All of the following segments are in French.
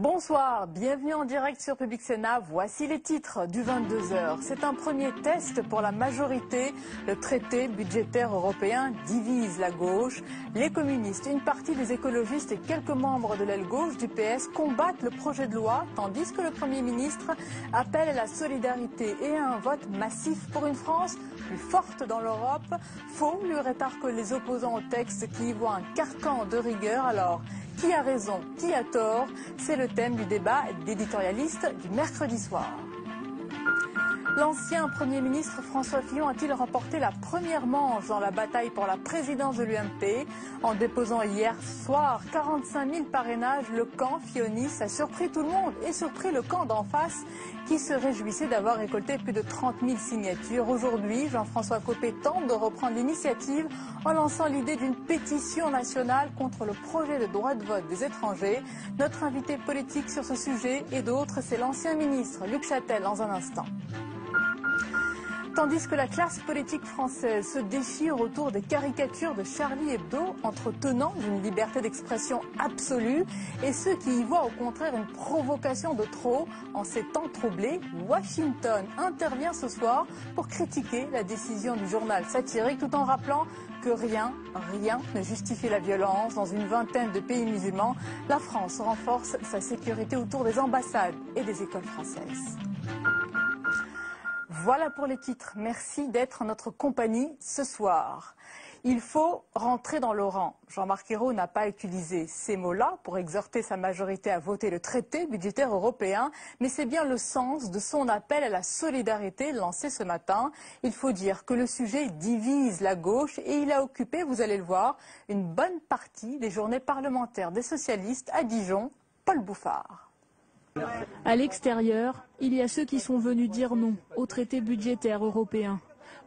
Bonsoir, bienvenue en direct sur Public Sénat. Voici les titres du 22h. C'est un premier test pour la majorité. Le traité budgétaire européen divise la gauche. Les communistes, une partie des écologistes et quelques membres de l'aile gauche du PS combattent le projet de loi, tandis que le Premier ministre appelle à la solidarité et à un vote massif pour une France plus forte dans l'Europe. Faux, lui rétorquent les opposants au texte qui y voient un carcan de rigueur. Alors, qui a raison, qui a tort? C'est le thème du débat d'éditorialistes du mercredi soir. L'ancien Premier ministre François Fillon a-t-il remporté la première manche dans la bataille pour la présidence de l'UMP? En déposant hier soir 45 000 parrainages, le camp filloniste a surpris tout le monde et surpris le camp d'en face qui se réjouissait d'avoir récolté plus de 30 000 signatures. Aujourd'hui, Jean-François Copé tente de reprendre l'initiative en lançant l'idée d'une pétition nationale contre le projet de droit de vote des étrangers. Notre invité politique sur ce sujet et d'autres, c'est l'ancien ministre Luc Châtel dans un instant. Tandis que la classe politique française se déchire autour des caricatures de Charlie Hebdo entre tenants d'une liberté d'expression absolue et ceux qui y voient au contraire une provocation de trop, en ces temps troublés, Washington intervient ce soir pour critiquer la décision du journal satirique tout en rappelant que rien ne justifie la violence. Dans une vingtaine de pays musulmans, la France renforce sa sécurité autour des ambassades et des écoles françaises. Voilà pour les titres. Merci d'être en notre compagnie ce soir. Il faut rentrer dans le rang. Jean-Marc Ayrault n'a pas utilisé ces mots-là pour exhorter sa majorité à voter le traité budgétaire européen, mais c'est bien le sens de son appel à la solidarité lancé ce matin. Il faut dire que le sujet divise la gauche et il a occupé, vous allez le voir, une bonne partie des journées parlementaires des socialistes à Dijon. Paul Bouffard. À l'extérieur, il y a ceux qui sont venus dire non au traité budgétaire européen.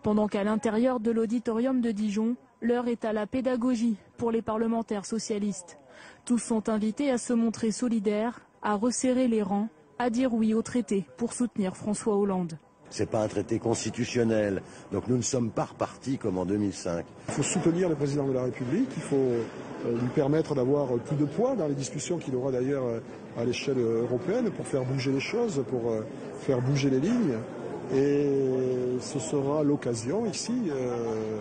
Pendant qu'à l'intérieur de l'auditorium de Dijon, l'heure est à la pédagogie pour les parlementaires socialistes. Tous sont invités à se montrer solidaires, à resserrer les rangs, à dire oui au traité pour soutenir François Hollande. Ce n'est pas un traité constitutionnel, donc nous ne sommes pas repartis comme en 2005. Il faut soutenir le président de la République, il faut lui permettre d'avoir plus de poids dans les discussions qu'il aura d'ailleurs à l'échelle européenne pour faire bouger les choses, pour faire bouger les lignes. Et ce sera l'occasion ici,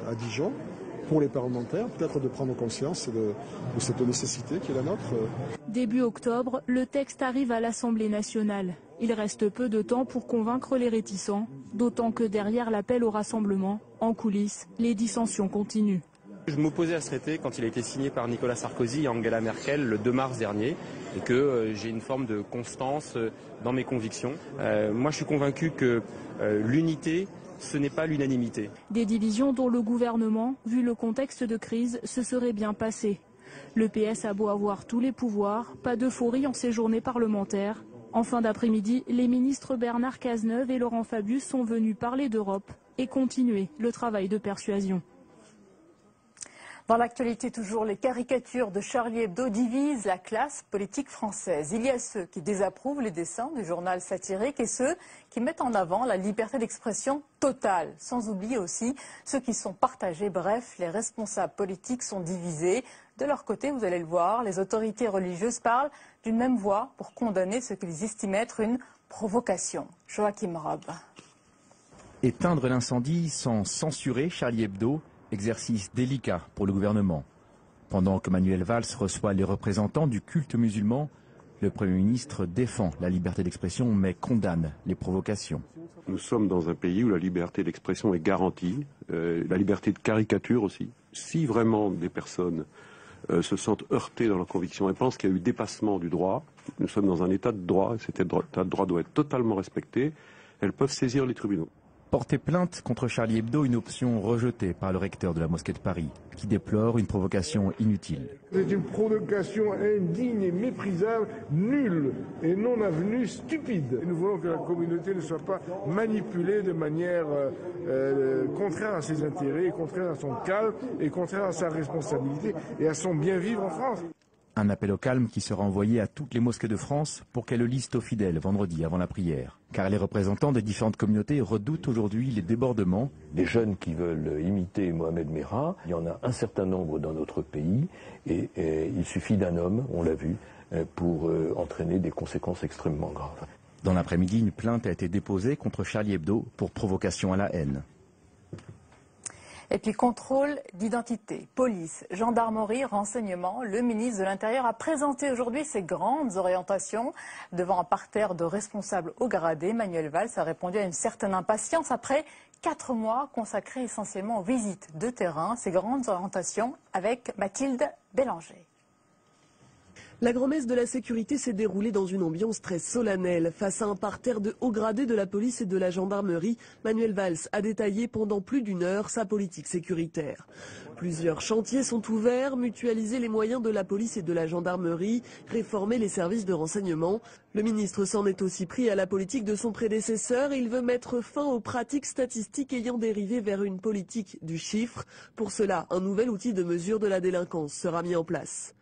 à Dijon, pour les parlementaires, peut-être de prendre conscience de cette nécessité qui est la nôtre. Début octobre, le texte arrive à l'Assemblée nationale. Il reste peu de temps pour convaincre les réticents, d'autant que derrière l'appel au rassemblement, en coulisses, les dissensions continuent. Je m'opposais à ce traité quand il a été signé par Nicolas Sarkozy et Angela Merkel le 2 mars dernier et que j'ai une forme de constance dans mes convictions. Moi je suis convaincu que l'unité, ce n'est pas l'unanimité. Des divisions dont le gouvernement, vu le contexte de crise, se serait bien passé. Le PS a beau avoir tous les pouvoirs, pas d'euphorie en ces journées parlementaires. En fin d'après-midi, les ministres Bernard Cazeneuve et Laurent Fabius sont venus parler d'Europe et continuer le travail de persuasion. Dans l'actualité toujours, les caricatures de Charlie Hebdo divisent la classe politique française. Il y a ceux qui désapprouvent les dessins du journal satirique et ceux qui mettent en avant la liberté d'expression totale. Sans oublier aussi ceux qui sont partagés. Bref, les responsables politiques sont divisés. De leur côté, vous allez le voir, les autorités religieuses parlent d'une même voix pour condamner ce qu'ils estiment être une provocation. Joachim Rob. Éteindre l'incendie sans censurer Charlie Hebdo, exercice délicat pour le gouvernement. Pendant que Manuel Valls reçoit les représentants du culte musulman, le Premier ministre défend la liberté d'expression mais condamne les provocations. Nous sommes dans un pays où la liberté d'expression est garantie, la liberté de caricature aussi. Si vraiment des personnes se sentent heurtées dans leurs convictions et pensent qu'il y a eu dépassement du droit, nous sommes dans un état de droit, et cet état de droit doit être totalement respecté, elles peuvent saisir les tribunaux. Porter plainte contre Charlie Hebdo, une option rejetée par le recteur de la mosquée de Paris, qui déplore une provocation inutile. C'est une provocation indigne et méprisable, nulle et non avenue, stupide. Nous voulons que la communauté ne soit pas manipulée de manière contraire à ses intérêts, contraire à son calme et contraire à sa responsabilité et à son bien vivre en France. Un appel au calme qui sera envoyé à toutes les mosquées de France pour qu'elles le lisent aux fidèles vendredi avant la prière. Car les représentants des différentes communautés redoutent aujourd'hui les débordements. Des jeunes qui veulent imiter Mohamed Merah, il y en a un certain nombre dans notre pays et il suffit d'un homme, on l'a vu, pour entraîner des conséquences extrêmement graves. Dans l'après-midi, une plainte a été déposée contre Charlie Hebdo pour provocation à la haine. Et puis contrôle d'identité, police, gendarmerie, renseignement. Le ministre de l'Intérieur a présenté aujourd'hui ses grandes orientations devant un parterre de responsables haut gradés. Manuel Valls a répondu à une certaine impatience après 4 mois consacrés essentiellement aux visites de terrain. Ces grandes orientations avec Mathilde Bélanger. La grand-messe de la sécurité s'est déroulée dans une ambiance très solennelle. Face à un parterre de hauts gradés de la police et de la gendarmerie, Manuel Valls a détaillé pendant plus d'1 heure sa politique sécuritaire. Plusieurs chantiers sont ouverts, mutualiser les moyens de la police et de la gendarmerie, réformer les services de renseignement. Le ministre s'en est aussi pris à la politique de son prédécesseur. Il veut mettre fin aux pratiques statistiques ayant dérivé vers une politique du chiffre. Pour cela, un nouvel outil de mesure de la délinquance sera mis en place.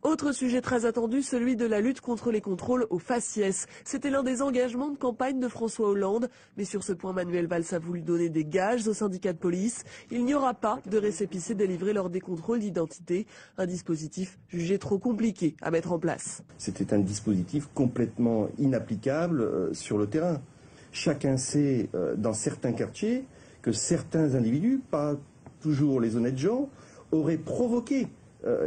Autre sujet très attendu, celui de la lutte contre les contrôles au faciès. C'était l'un des engagements de campagne de François Hollande. Mais sur ce point, Manuel Valls a voulu donner des gages aux syndicats de police. Il n'y aura pas de récépissé délivré lors des contrôles d'identité. Un dispositif jugé trop compliqué à mettre en place. C'était un dispositif complètement inapplicable sur le terrain. Chacun sait, dans certains quartiers, que certains individus, pas toujours les honnêtes gens, auraient provoqué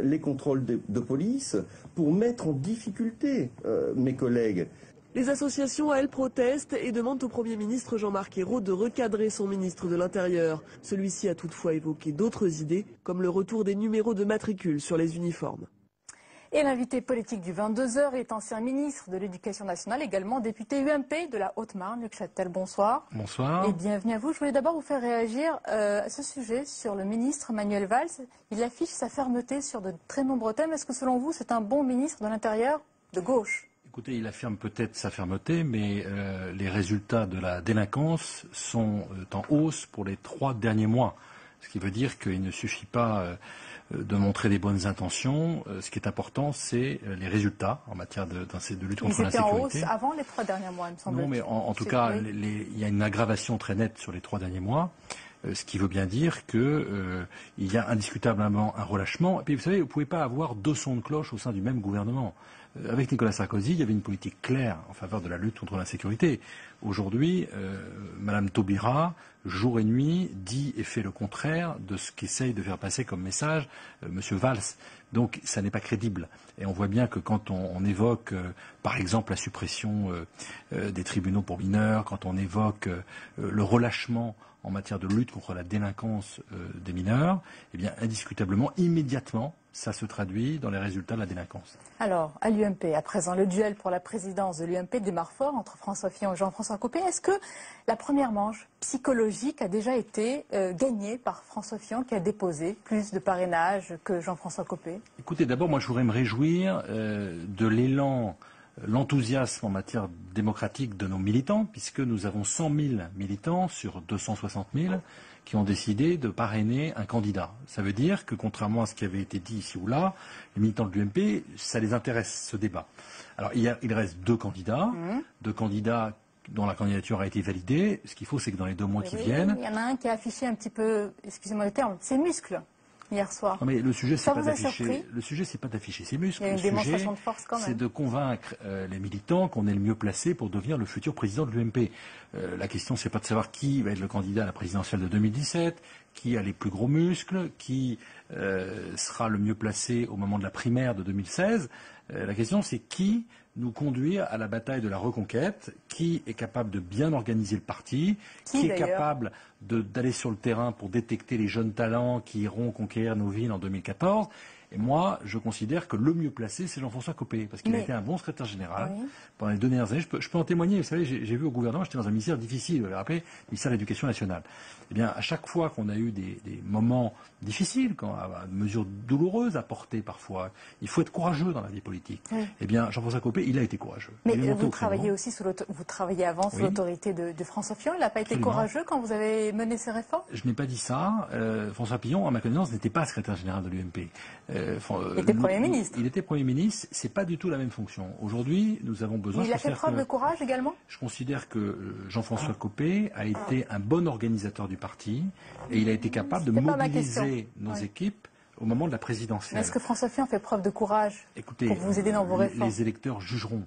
les contrôles de police pour mettre en difficulté mes collègues. Les associations, elles, protestent et demandent au Premier ministre Jean-Marc Ayrault de recadrer son ministre de l'Intérieur. Celui-ci a toutefois évoqué d'autres idées, comme le retour des numéros de matricule sur les uniformes. Et l'invité politique du 22h est ancien ministre de l'Éducation nationale, également député UMP de la Haute-Marne. Luc Châtel, bonsoir. Bonsoir. Et bienvenue à vous. Je voulais d'abord vous faire réagir à ce sujet sur le ministre Manuel Valls. Il affiche sa fermeté sur de très nombreux thèmes. Est-ce que selon vous, c'est un bon ministre de l'Intérieur de gauche ? Écoutez, il affirme peut-être sa fermeté, mais les résultats de la délinquance sont en hausse pour les 3 derniers mois. Ce qui veut dire qu'il ne suffit pas de montrer des bonnes intentions. Ce qui est important, c'est les résultats en matière de lutte contre l'insécurité. Ils étaient en hausse avant les 3 derniers mois, il me semble. Non, mais en tout cas, il y a une aggravation très nette sur les 3 derniers mois. Ce qui veut bien dire qu'il y a indiscutablement un relâchement. Et puis, vous savez, vous ne pouvez pas avoir 2 sons de cloche au sein du même gouvernement. Avec Nicolas Sarkozy, il y avait une politique claire en faveur de la lutte contre l'insécurité. Aujourd'hui, Madame Taubira, jour et nuit, dit et fait le contraire de ce qu'essaye de faire passer comme message Monsieur Valls. Donc, ça n'est pas crédible. Et on voit bien que quand on évoque, par exemple, la suppression des tribunaux pour mineurs, quand on évoque le relâchement en matière de lutte contre la délinquance des mineurs, eh bien, indiscutablement, immédiatement, ça se traduit dans les résultats de la délinquance. Alors, à l'UMP, à présent, le duel pour la présidence de l'UMP démarre fort entre François Fillon et Jean-François Copé. Est-ce que la première manche psychologique a déjà été gagnée par François Fillon, qui a déposé plus de parrainage que Jean-François Copé? Écoutez, d'abord, moi, je voudrais me réjouir de l'élan, l'enthousiasme en matière démocratique de nos militants, puisque nous avons 100 000 militants sur 260 000 qui ont décidé de parrainer un candidat. Ça veut dire que, contrairement à ce qui avait été dit ici ou là, les militants de l'UMP, ça les intéresse, ce débat. Alors, il reste 2 candidats, 2 candidats dont la candidature a été validée. Ce qu'il faut, c'est que dans les 2 mois qui viennent... Il y en a un qui a affiché un petit peu, excusez-moi le terme, ses muscles hier soir. Non, mais le sujet, c'est Ça pas vous a d'afficher. surpris ? Le sujet, c'est pas d'afficher ses muscles. Il y a une démonstration de force quand même. C'est de convaincre les militants qu'on est le mieux placé pour devenir le futur président de l'UMP. La question, c'est pas de savoir qui va être le candidat à la présidentielle de 2017, qui a les plus gros muscles, qui sera le mieux placé au moment de la primaire de 2016. La question, c'est qui nous conduit à la bataille de la reconquête, qui est capable de bien organiser le parti, qui est capable d'aller sur le terrain pour détecter les jeunes talents qui iront conquérir nos villes en 2014. Et moi, je considère que le mieux placé, c'est Jean-François Copé, parce qu'il a été un bon secrétaire général pendant les 2 dernières années. Je peux en témoigner. Vous savez, j'ai vu au gouvernement, j'étais dans un ministère difficile, vous l'avez rappelé, le ministère de l'Éducation nationale. Eh bien, à chaque fois qu'on a eu des moments difficiles, à mesure douloureuse à porter parfois, il faut être courageux dans la vie politique. Eh bien, Jean-François Copé, il a été courageux. Mais vous travaillez aussi vous travaillez avant sous l'autorité de François Fillon. Il n'a pas été courageux quand vous avez mené ces réformes? Je n'ai pas dit ça. François Fillon, à ma connaissance, n'était pas secrétaire général de l'UMP. Il était Premier ministre. Il était Premier ministre. C'est pas du tout la même fonction. Aujourd'hui, nous avons besoin. Il a fait preuve de courage également. Je considère que Jean-François Copé a été un bon organisateur du parti et il a été capable de mobiliser nos équipes au moment de la présidentielle. Est-ce que François Fillon fait preuve de courage pour vous aider dans vos réformes? Les électeurs jugeront.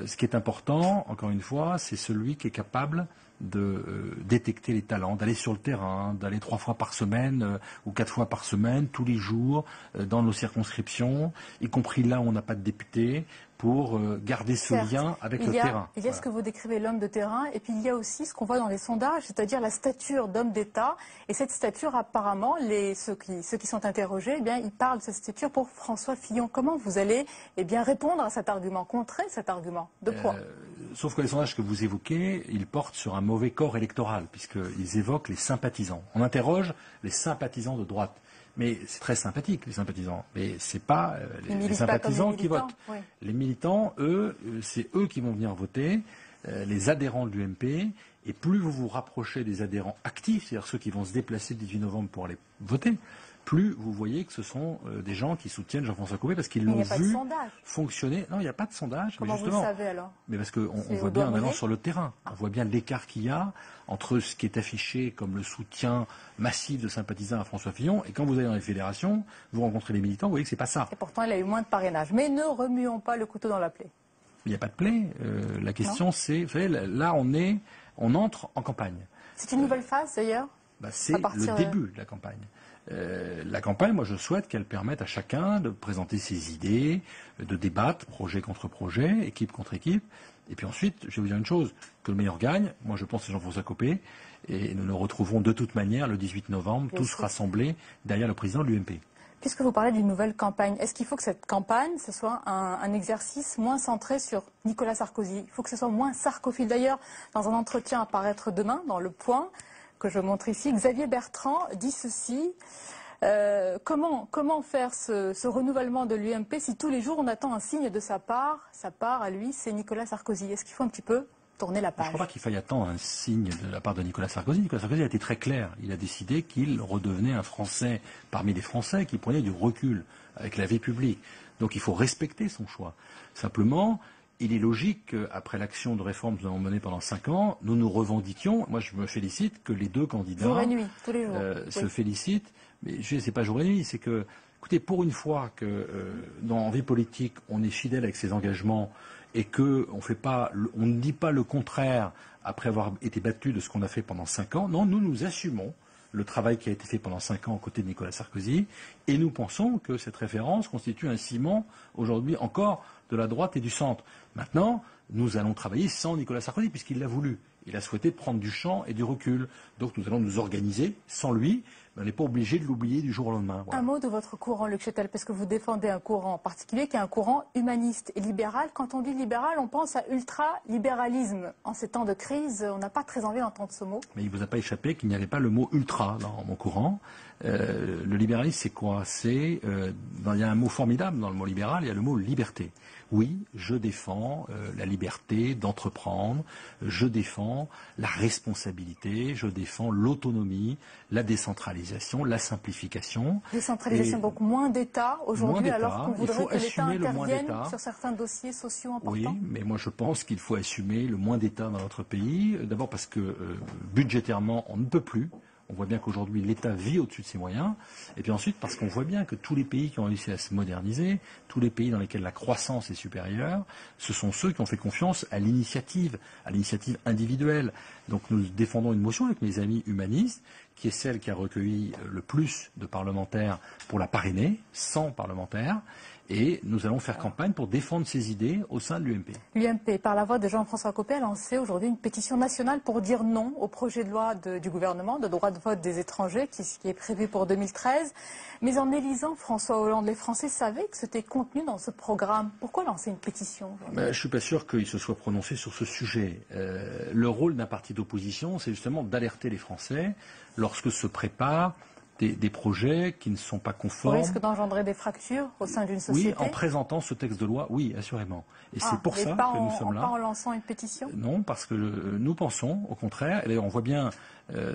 Ce qui est important, encore une fois, c'est celui qui est capable de détecter les talents, d'aller sur le terrain, d'aller 3 fois par semaine ou 4 fois par semaine, tous les jours, dans nos circonscriptions, y compris là où on n'a pas de députés, pour garder ce lien avec le terrain. Il y a ce que vous décrivez, l'homme de terrain, et puis il y a aussi ce qu'on voit dans les sondages, c'est-à-dire la stature d'homme d'État. Et cette stature, apparemment, ceux qui sont interrogés, eh bien, ils parlent de cette stature pour François Fillon. Comment vous allez répondre à cet argument, contrer cet argument de poids? Sauf que les sondages que vous évoquez, ils portent sur un mauvais corps électoral, puisqu'ils évoquent les sympathisants. On interroge les sympathisants de droite. Mais c'est très sympathique, les sympathisants. Mais ce n'est pas les sympathisants qui votent. Oui. Les militants, eux, c'est eux qui vont venir voter, les adhérents de l'UMP. Et plus vous vous rapprochez des adhérents actifs, c'est-à-dire ceux qui vont se déplacer le 18 novembre pour aller voter, plus vous voyez que ce sont des gens qui soutiennent Jean-François Copé parce qu'ils l'ont vu fonctionner. Non, il n'y a pas de sondage. Comment mais justement, vous le savez alors? Mais parce qu'on voit bien en allant sur le terrain. On voit bien l'écart qu'il y a entre ce qui est affiché comme le soutien massif de sympathisants à François Fillon et quand vous allez dans les fédérations, vous rencontrez les militants, vous voyez que c'est pas ça. Et pourtant, il a eu moins de parrainage. Mais ne remuons pas le couteau dans la plaie. Il n'y a pas de plaie. La question c'est, vous savez, là on entre en campagne. C'est une nouvelle phase d'ailleurs. C'est le début de la campagne. La campagne, moi je souhaite qu'elle permette à chacun de présenter ses idées, de débattre, projet contre projet, équipe contre équipe. Et puis ensuite, je vais vous dire une chose, que le meilleur gagne. Moi je pense que c'est Jean-François Copé. Et nous nous retrouverons de toute manière le 18 novembre, tous rassemblés derrière le président de l'UMP. Puisque vous parlez d'une nouvelle campagne, est-ce qu'il faut que cette campagne, ce soit un exercice moins centré sur Nicolas Sarkozy? Il faut que ce soit moins sarkophile. D'ailleurs, dans un entretien à paraître demain, dans Le Point, que je montre ici, Xavier Bertrand dit ceci. Comment faire ce renouvellement de l'UMP si tous les jours on attend un signe de sa part à lui, c'est Nicolas Sarkozy? Est-ce qu'il faut un petit peu tourner la page? Je ne crois pas qu'il faille attendre un signe de la part de Nicolas Sarkozy. Nicolas Sarkozy a été très clair. Il a décidé qu'il redevenait un Français parmi les Français qui prenait du recul avec la vie publique. Donc il faut respecter son choix. Simplement, il est logique qu'après l'action de réforme que nous avons menée pendant 5 ans, nous nous revendiquions. Moi, je me félicite que les deux candidats jour et nuit, tous les jours. Se félicitent. Mais c'est pas jour et nuit, c'est que, écoutez, pour une fois que dans la vie politique, on est fidèle avec ses engagements et que on ne dit pas le contraire après avoir été battu de ce qu'on a fait pendant 5 ans. Non, nous assumons le travail qui a été fait pendant 5 ans aux côtés de Nicolas Sarkozy, et nous pensons que cette référence constitue un ciment, aujourd'hui encore, de la droite et du centre. Maintenant, nous allons travailler sans Nicolas Sarkozy, puisqu'il l'a voulu. Il a souhaité prendre du champ et du recul. Donc nous allons nous organiser sans lui, mais on n'est pas obligé de l'oublier du jour au lendemain. Voilà. Un mot de votre courant, Luc Châtel, parce que vous défendez un courant particulier qui est un courant humaniste et libéral. Quand on dit libéral, on pense à ultra-libéralisme. En ces temps de crise, on n'a pas très envie d'entendre ce mot. Mais il ne vous a pas échappé qu'il n'y avait pas le mot ultra dans mon courant. Le libéralisme, c'est quoi? Il y a un mot formidable dans le mot libéral, il y a le mot liberté. Oui, je défends la liberté d'entreprendre, je défends la responsabilité, je défends l'autonomie, la décentralisation, la simplification. Décentralisation, donc moins d'État aujourd'hui, alors qu'on voudrait que l'État intervienne sur certains dossiers sociaux importants. Oui, mais moi je pense qu'il faut assumer le moins d'État dans notre pays. D'abord parce que budgétairement, on ne peut plus. On voit bien qu'aujourd'hui, l'État vit au-dessus de ses moyens. Et puis ensuite, parce qu'on voit bien que tous les pays qui ont réussi à se moderniser, tous les pays dans lesquels la croissance est supérieure, ce sont ceux qui ont fait confiance à l'initiative individuelle. Donc nous défendons une motion avec mes amis humanistes, qui est celle qui a recueilli le plus de parlementaires pour la parrainer, 100 parlementaires. Et nous allons faire campagne pour défendre ces idées au sein de l'UMP. L'UMP, par la voix de Jean-François Copé, a lancé aujourd'hui une pétition nationale pour dire non au projet de loi du gouvernement de droit de vote des étrangers qui est prévu pour 2013. Mais en élisant François Hollande, les Français savaient que c'était contenu dans ce programme. Pourquoi lancer une pétition? Je ne suis pas sûr qu'il se soit prononcé sur ce sujet. Le rôle d'un parti d'opposition, c'est justement d'alerter les Français lorsque se préparent des projets qui ne sont pas conformes. Au risque d'engendrer des fractures au sein d'une société? Oui, en présentant ce texte de loi, oui, assurément. Et c'est pour ça que nous sommes là. Pas en lançant une pétition? Non, parce que nous pensons, au contraire, et d'ailleurs on voit bien,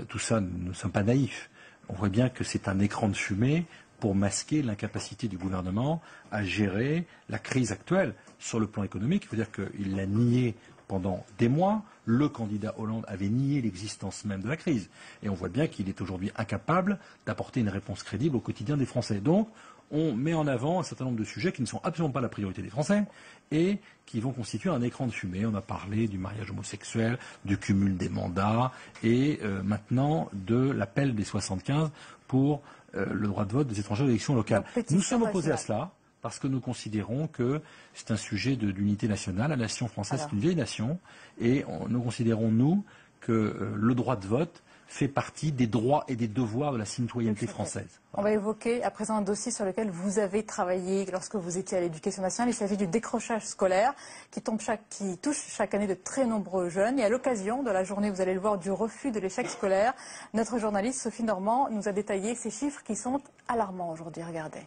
tout ça, nous ne sommes pas naïfs, on voit bien que c'est un écran de fumée pour masquer l'incapacité du gouvernement à gérer la crise actuelle sur le plan économique. Il faut dire qu'il l'a nié pendant des mois. Le candidat Hollande avait nié l'existence même de la crise. Et on voit bien qu'il est aujourd'hui incapable d'apporter une réponse crédible au quotidien des Français. Donc, on met en avant un certain nombre de sujets qui ne sont absolument pas la priorité des Français et qui vont constituer un écran de fumée. On a parlé du mariage homosexuel, du cumul des mandats et maintenant de l'appel des 75 pour le droit de vote des étrangers aux élections locales. Nous sommes opposés à cela parce que nous considérons que c'est un sujet d'unité nationale. La nation française est une vieille nation et nous considérons, nous, que le droit de vote fait partie des droits et des devoirs de la citoyenneté française. On va évoquer à présent un dossier sur lequel vous avez travaillé lorsque vous étiez à l'Éducation nationale. Il s'agit du décrochage scolaire qui touche chaque année de très nombreux jeunes. Et à l'occasion de la journée, vous allez le voir, du refus de l'échec scolaire, notre journaliste Sophie Normand nous a détaillé ces chiffres qui sont alarmants aujourd'hui. Regardez.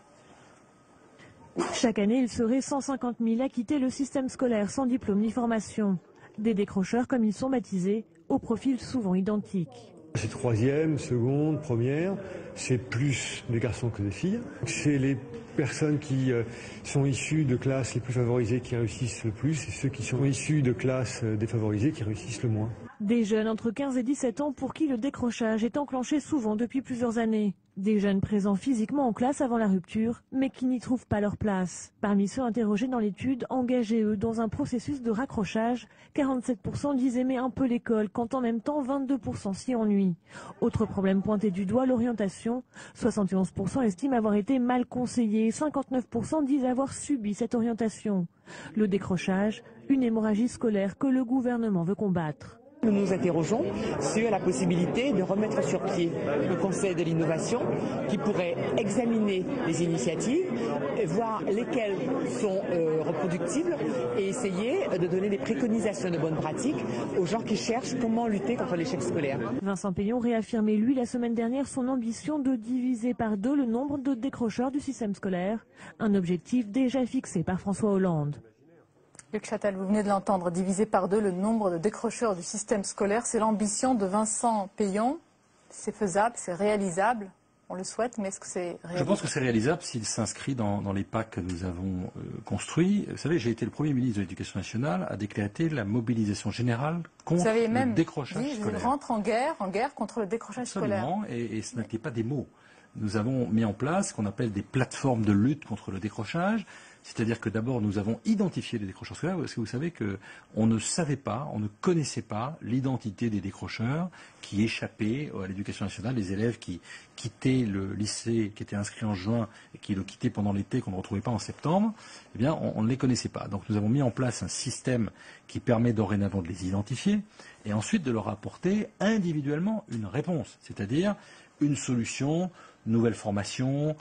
Chaque année, il serait 150 000 à quitter le système scolaire sans diplôme ni formation. Des décrocheurs, comme ils sont baptisés, au profil souvent identique. C'est troisième, seconde, première, c'est plus des garçons que des filles. C'est les personnes qui sont issues de classes les plus favorisées qui réussissent le plus et ceux qui sont issus de classes défavorisées qui réussissent le moins. Des jeunes entre 15 et 17 ans pour qui le décrochage est enclenché souvent depuis plusieurs années. Des jeunes présents physiquement en classe avant la rupture, mais qui n'y trouvent pas leur place. Parmi ceux interrogés dans l'étude, engagés eux dans un processus de raccrochage, 47% disent aimer un peu l'école, quand en même temps 22% s'y ennuient. Autre problème pointé du doigt, l'orientation. 71% estiment avoir été mal conseillés, 59% disent avoir subi cette orientation. Le décrochage, une hémorragie scolaire que le gouvernement veut combattre. Nous nous interrogeons sur la possibilité de remettre sur pied le Conseil de l'innovation qui pourrait examiner les initiatives, voir lesquelles sont reproductibles et essayer de donner des préconisations de bonnes pratiques aux gens qui cherchent comment lutter contre l'échec scolaire. Vincent Payon réaffirmait lui la semaine dernière son ambition de diviser par 2 le nombre de décrocheurs du système scolaire, un objectif déjà fixé par François Hollande. Luc Châtel, vous venez de l'entendre, diviser par 2 le nombre de décrocheurs du système scolaire. C'est l'ambition de Vincent Payon. C'est faisable, c'est réalisable. On le souhaite, mais est-ce que c'est réalisable? Je pense que c'est réalisable s'il s'inscrit dans les pas que nous avons construits. Vous savez, j'ai été le Premier ministre de l'Éducation nationale à décréter la mobilisation générale contre le décrochage scolaire. Vous avez même dit, rentre en guerre contre le décrochage scolaire. Et ce n'était pas des mots. Nous avons mis en place ce qu'on appelle des plateformes de lutte contre le décrochage. C'est-à-dire que d'abord, nous avons identifié les décrocheurs scolaires, parce que vous savez qu'on ne savait pas, on ne connaissait pas l'identité des décrocheurs qui échappaient à l'éducation nationale, les élèves qui quittaient le lycée, qui étaient inscrits en juin et qui le quittaient pendant l'été, qu'on ne retrouvait pas en septembre, eh bien, on ne les connaissait pas. Donc nous avons mis en place un système qui permet dorénavant de les identifier et ensuite de leur apporter individuellement une réponse, c'est-à-dire une solution, nouvelle formation,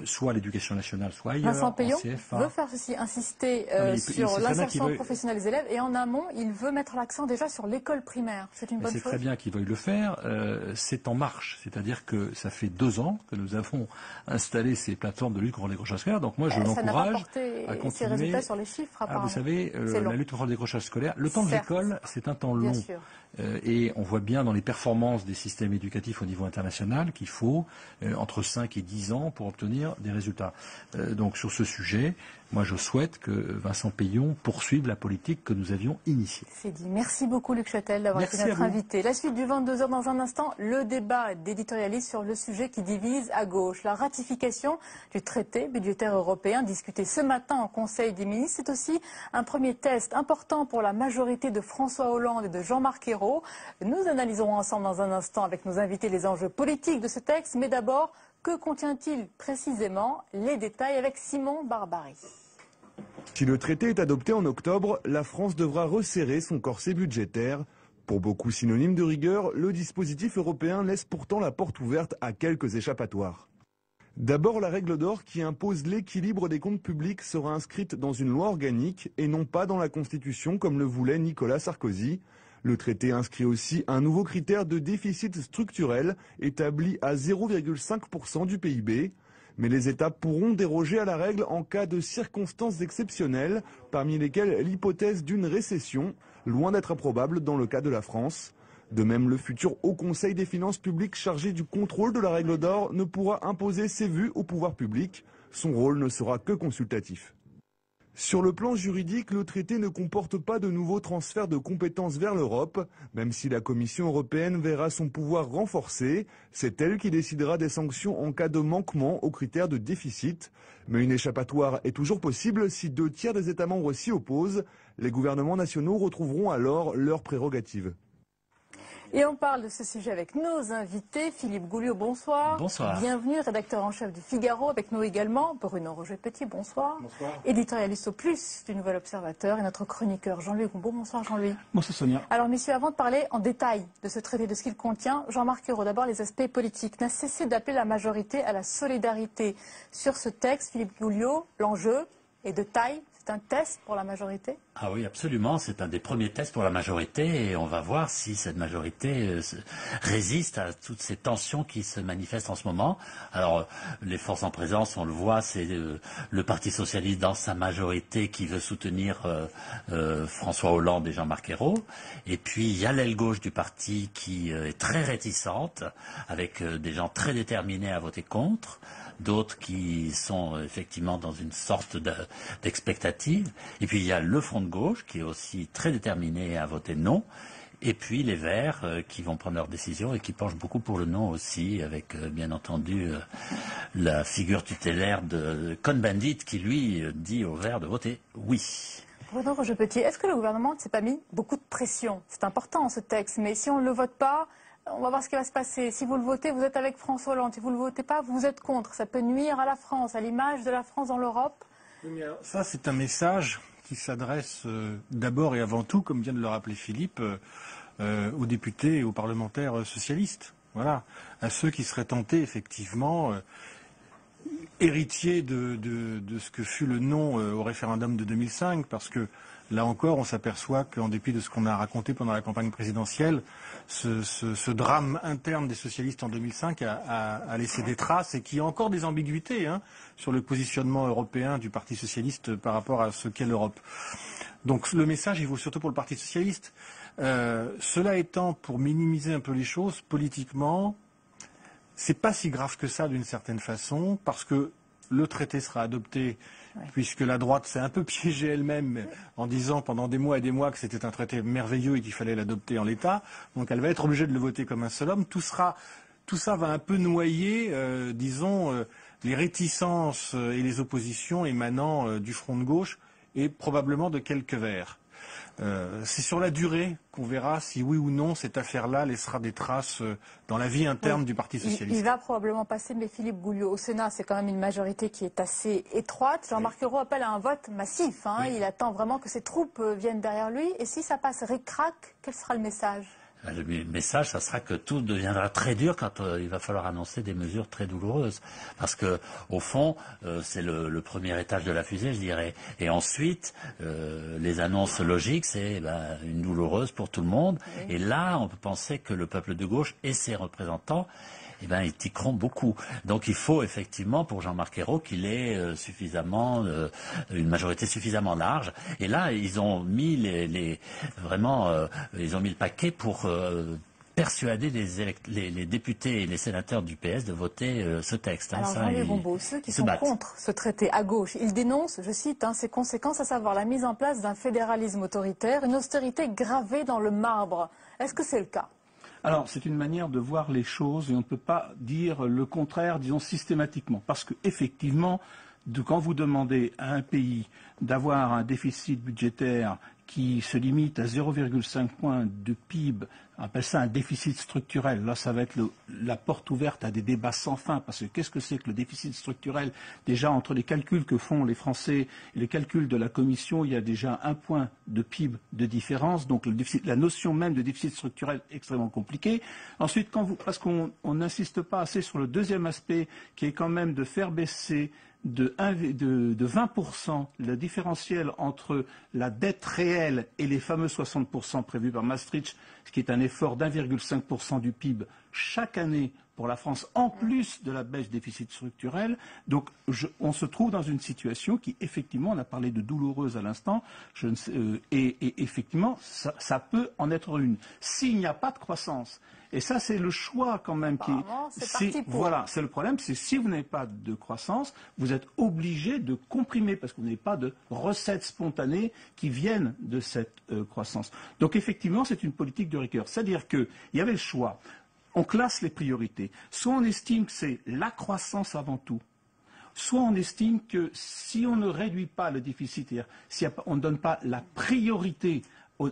soit à l'éducation nationale, soit ailleurs. Vincent Payon CFA. veut faire ceci, insister sur l'insertion professionnelle des élèves, et en amont, il veut mettre l'accent déjà sur l'école primaire. C'est une bonne chose. C'est très bien qu'il veuille le faire. C'est en marche, c'est-à-dire que ça fait 2 ans que nous avons installé ces plateformes de lutte contre le décrochage scolaire. Donc moi, je l'encourage à continuer. Ces résultats sur les chiffres, apparemment. Vous savez, la lutte contre le décrochage scolaire, le temps de l'école, c'est un temps long. Et on voit bien dans les performances des systèmes éducatifs au niveau international qu'il faut entre 5 et 10 ans pour obtenir des résultats. Donc sur ce sujet, moi je souhaite que Vincent Payon poursuive la politique que nous avions initiée. C'est dit. Merci beaucoup Luc Châtel d'avoir été notre invité. La suite du 22h dans un instant, le débat d'éditorialistes sur le sujet qui divise à gauche. La ratification du traité budgétaire européen discuté ce matin en Conseil des ministres. C'est aussi un premier test important pour la majorité de François Hollande et de Jean-Marc Ayrault. Nous analyserons ensemble dans un instant avec nos invités les enjeux politiques de ce texte. Mais d'abord, que contient-il précisément? Les détails avec Simon Barbary. Si le traité est adopté en octobre, la France devra resserrer son corset budgétaire. Pour beaucoup synonyme de rigueur, le dispositif européen laisse pourtant la porte ouverte à quelques échappatoires. D'abord, la règle d'or qui impose l'équilibre des comptes publics sera inscrite dans une loi organique et non pas dans la Constitution comme le voulait Nicolas Sarkozy. Le traité inscrit aussi un nouveau critère de déficit structurel établi à 0,5% du PIB. Mais les États pourront déroger à la règle en cas de circonstances exceptionnelles, parmi lesquelles l'hypothèse d'une récession, loin d'être improbable dans le cas de la France. De même, le futur Haut Conseil des finances publiques chargé du contrôle de la règle d'or ne pourra imposer ses vues au pouvoir public. Son rôle ne sera que consultatif. Sur le plan juridique, le traité ne comporte pas de nouveaux transferts de compétences vers l'Europe. Même si la Commission européenne verra son pouvoir renforcé, c'est elle qui décidera des sanctions en cas de manquement aux critères de déficit. Mais une échappatoire est toujours possible si 2/3 des États membres s'y opposent. Les gouvernements nationaux retrouveront alors leurs prérogatives. Et on parle de ce sujet avec nos invités. Philippe Gouliot, bonsoir. Bonsoir. Bienvenue, rédacteur en chef du Figaro. Avec nous également, Bruno Roger-Petit, bonsoir. Bonsoir. Éditorialiste au Plus du Nouvel Observateur et notre chroniqueur Jean-Louis Goumbaud. Bonsoir Jean-Louis. Bonsoir Sonia. Alors messieurs, avant de parler en détail de ce traité, de ce qu'il contient, Jean-Marc Ayrault, d'abord les aspects politiques. N'a cessé d'appeler la majorité à la solidarité. Sur ce texte, Philippe Gouliot, l'enjeu est de taille. C'est un test pour la majorité? Ah oui, absolument. C'est un des premiers tests pour la majorité et on va voir si cette majorité résiste à toutes ces tensions qui se manifestent en ce moment. Alors, les forces en présence, on le voit, c'est le Parti socialiste dans sa majorité qui veut soutenir François Hollande et Jean-Marc Ayrault. Et puis, il y a l'aile gauche du parti qui est très réticente, avec des gens très déterminés à voter contre. D'autres qui sont effectivement dans une sorte d'expectative. Et puis il y a le front de gauche qui est aussi très déterminé à voter non. Et puis les Verts qui vont prendre leur décision et qui penchent beaucoup pour le non aussi, avec bien entendu la figure tutélaire de Cohn-Bendit qui lui dit aux Verts de voter oui. Bruno Roger-Petit, est-ce que le gouvernement ne s'est pas mis beaucoup de pression? C'est important ce texte, mais si on ne le vote pas, on va voir ce qui va se passer. Si vous le votez, vous êtes avec François Hollande. Si vous ne le votez pas, vous êtes contre. Ça peut nuire à la France, à l'image de la France dans l'Europe. Ça, c'est un message qui s'adresse d'abord et avant tout, comme vient de le rappeler Philippe, aux députés et aux parlementaires socialistes. Voilà, à ceux qui seraient tentés, effectivement, héritiers de ce que fut le non au référendum de 2005, parce que là encore, on s'aperçoit qu'en dépit de ce qu'on a raconté pendant la campagne présidentielle, ce drame interne des socialistes en 2005 a laissé des traces et qu'il y a encore des ambiguïtés sur le positionnement européen du Parti socialiste par rapport à ce qu'est l'Europe. Donc le message, il vaut surtout pour le Parti socialiste. Cela étant, pour minimiser un peu les choses, politiquement, c'est pas si grave que ça d'une certaine façon, parce que le traité sera adopté, puisque la droite s'est un peu piégée elle-même en disant pendant des mois et des mois que c'était un traité merveilleux et qu'il fallait l'adopter en l'état. Donc elle va être obligée de le voter comme un seul homme. Tout ça va un peu noyer, les réticences et les oppositions émanant du front de gauche et probablement de quelques Verts. C'est sur la durée qu'on verra si oui ou non cette affaire-là laissera des traces dans la vie interne du Parti socialiste. Il va probablement passer, mais Philippe Gouliot, au Sénat, c'est quand même une majorité qui est assez étroite. Jean-Marc Ayrault appelle à un vote massif. Oui. Il attend vraiment que ses troupes viennent derrière lui. Et si ça passe ric-rac, quel sera le message ? Le message, ça sera que tout deviendra très dur quand il va falloir annoncer des mesures très douloureuses. Parce que, au fond, c'est le premier étage de la fusée, je dirais. Et ensuite, les annonces logiques, c'est une douloureuse pour tout le monde. Oui. Et là, on peut penser que le peuple de gauche et ses représentants, ils tiqueront beaucoup. Donc il faut effectivement pour Jean-Marc Ayrault qu'il ait une majorité suffisamment large. Et là, ils ont mis ils ont mis le paquet pour persuader les députés et les sénateurs du PS de voter ce texte. Alors Jean-Louis Goumbaud, ceux qui sont contre ce traité à gauche, ils dénoncent, je cite, ses conséquences, à savoir la mise en place d'un fédéralisme autoritaire, une austérité gravée dans le marbre. Est-ce que c'est le cas ? Alors, c'est une manière de voir les choses et on ne peut pas dire le contraire, disons systématiquement. Parce que, effectivement, quand vous demandez à un pays d'avoir un déficit budgétaire qui se limite à 0,5 points de PIB, on appelle ça un déficit structurel. Là, ça va être la porte ouverte à des débats sans fin. Parce que qu'est-ce que c'est que le déficit structurel? Déjà, entre les calculs que font les Français et les calculs de la Commission, il y a déjà 1 point de PIB de différence. Donc, la notion même de déficit structurel est extrêmement compliquée. Ensuite, parce qu'on n'insiste pas assez sur le deuxième aspect, qui est quand même de faire baisser de 20% le différentiel entre la dette réelle et les fameux 60% prévus par Maastricht, ce qui est un effort d'1,5% du PIB chaque année pour la France, en plus de la baisse du déficit structurel. Donc on se trouve dans une situation qui, effectivement, on a parlé de douloureuse à l'instant, et effectivement, ça peut en être une. S'il n'y a pas de croissance, et ça c'est le choix quand même qui voilà, c'est le problème, c'est si vous n'avez pas de croissance, vous êtes obligé de comprimer parce que vous n'avez pas de recettes spontanées qui viennent de cette croissance. Donc effectivement, c'est une politique de rigueur. C'est-à-dire qu'il y avait le choix. On classe les priorités. Soit on estime que c'est la croissance avant tout, soit on estime que si on ne réduit pas le déficit, c'est-à-dire si on ne donne pas la priorité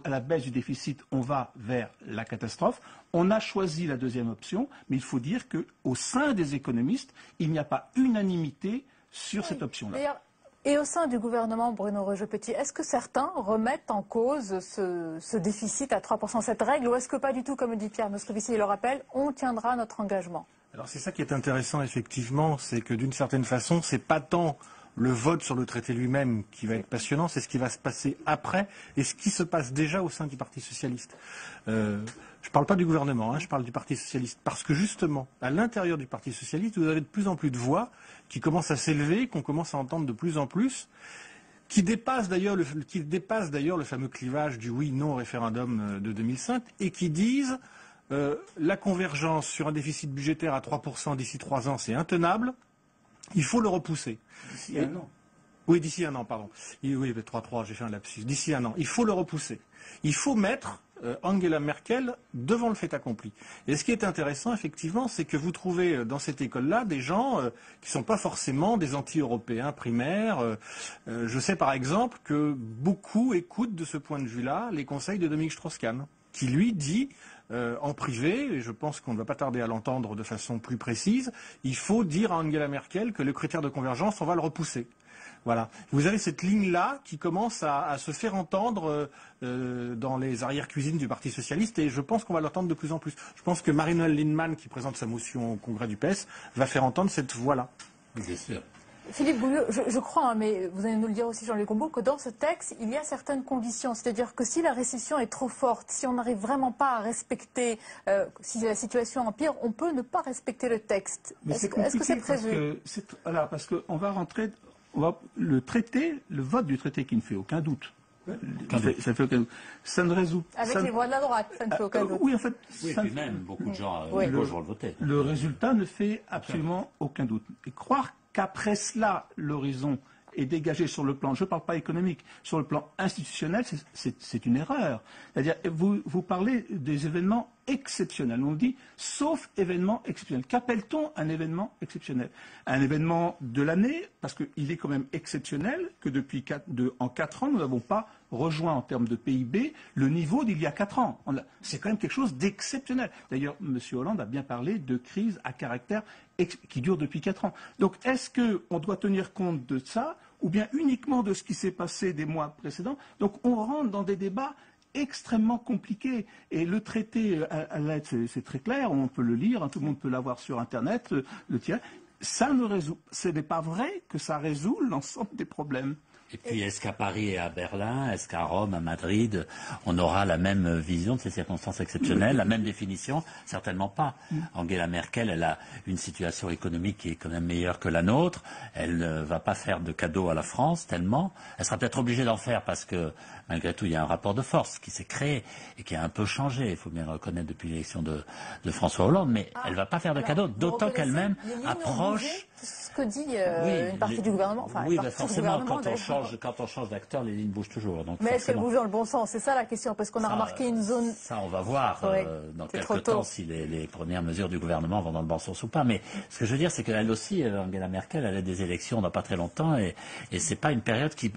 à la baisse du déficit, on va vers la catastrophe. On a choisi la deuxième option, mais il faut dire qu'au sein des économistes, il n'y a pas unanimité sur cette option-là. Et au sein du gouvernement, Bruno Roger-Petit, est-ce que certains remettent en cause ce déficit à 3%, cette règle, ou est-ce que pas du tout, comme dit Pierre Moscovici, il le rappelle, on tiendra notre engagement? Alors c'est ça qui est intéressant, effectivement, c'est que d'une certaine façon, c'est pas tant le vote sur le traité lui-même qui va être passionnant, c'est ce qui va se passer après et ce qui se passe déjà au sein du Parti socialiste. Je ne parle pas du gouvernement, je parle du Parti socialiste. Parce que justement, à l'intérieur du Parti socialiste, vous avez de plus en plus de voix qui commencent à s'élever, qu'on commence à entendre de plus en plus, qui dépassent d'ailleurs le fameux clivage du oui-non au référendum de 2005 et qui disent la convergence sur un déficit budgétaire à 3% d'ici 3 ans, c'est intenable. Il faut le repousser. D'ici un an. Oui, d'ici un an, pardon. Oui, 3-3, j'ai fait un lapsus. D'ici un an. Il faut le repousser. Il faut mettre Angela Merkel devant le fait accompli. Et ce qui est intéressant, effectivement, c'est que vous trouvez dans cette école-là des gens qui ne sont pas forcément des anti-européens primaires. Je sais par exemple que beaucoup écoutent de ce point de vue-là les conseils de Dominique Strauss-Kahn, qui lui dit en privé, et je pense qu'on ne va pas tarder à l'entendre de façon plus précise, il faut dire à Angela Merkel que le critère de convergence, on va le repousser. Voilà. Vous avez cette ligne-là qui commence à se faire entendre dans les arrière-cuisines du Parti socialiste et je pense qu'on va l'entendre de plus en plus. Je pense que Marie-Noëlle Lienemann, qui présente sa motion au congrès du PS, va faire entendre cette voix-là. Bien sûr. Philippe Boulieu, je crois, mais vous allez nous le dire aussi, Jean-Luc Combault, que dans ce texte, il y a certaines conditions. C'est-à-dire que si la récession est trop forte, si on n'arrive vraiment pas à respecter, si la situation empire, on peut ne pas respecter le texte. Est-ce que c'est prévu? Parce qu'on va rentrer... le vote du traité qui ne fait aucun doute. Ça fait aucun doute. Ça ne résout. Avec les voix de la droite, ça ne fait aucun doute. Oui, en fait. Oui, et puis même, beaucoup de gens vont le voter. Le résultat ne fait absolument aucun doute. Et croire qu'après cela, l'horizon est dégagé sur le plan, je ne parle pas économique, sur le plan institutionnel, c'est une erreur. C'est-à-dire, vous parlez des événements exceptionnels. On dit, sauf événement exceptionnel. Qu'appelle-t-on un événement exceptionnel? Un événement de l'année, parce qu'il est quand même exceptionnel que en 4 ans, nous n'avons pas rejoint en termes de PIB le niveau d'il y a 4 ans. C'est quand même quelque chose d'exceptionnel. D'ailleurs, M. Hollande a bien parlé de crise à caractère qui dure depuis 4 ans. Donc, est-ce qu'on doit tenir compte de ça ou bien uniquement de ce qui s'est passé des mois précédents? Donc, on rentre dans des débats extrêmement compliqués. Et le traité à l'aide, c'est très clair, on peut le lire, tout le monde peut l'avoir sur Internet, le tirer. Ce n'est pas vrai que ça résout l'ensemble des problèmes. Et puis, est-ce qu'à Paris et à Berlin, est-ce qu'à Rome, à Madrid, on aura la même vision de ces circonstances exceptionnelles, la même définition? Certainement pas. Angela Merkel, elle a une situation économique qui est quand même meilleure que la nôtre. Elle ne va pas faire de cadeaux à la France tellement. Elle sera peut-être obligée d'en faire parce que, malgré tout, il y a un rapport de force qui s'est créé et qui a un peu changé, il faut bien le reconnaître, depuis l'élection de François Hollande. Mais elle ne va pas faire de cadeaux, d'autant qu'elle-même approche... ce que dit une partie du gouvernement. Enfin, oui, forcément, quand on change d'acteur, les lignes bougent toujours. Donc mais est-ce qu'elles bougent dans le bon sens? C'est ça la question, parce qu'on a remarqué une zone... Ça, on va voir dans quelques temps si les premières mesures du gouvernement vont dans le bon sens ou pas. Mais ce que je veux dire, c'est qu'elle aussi, Angela Merkel, elle a des élections dans pas très longtemps et c'est pas une période qui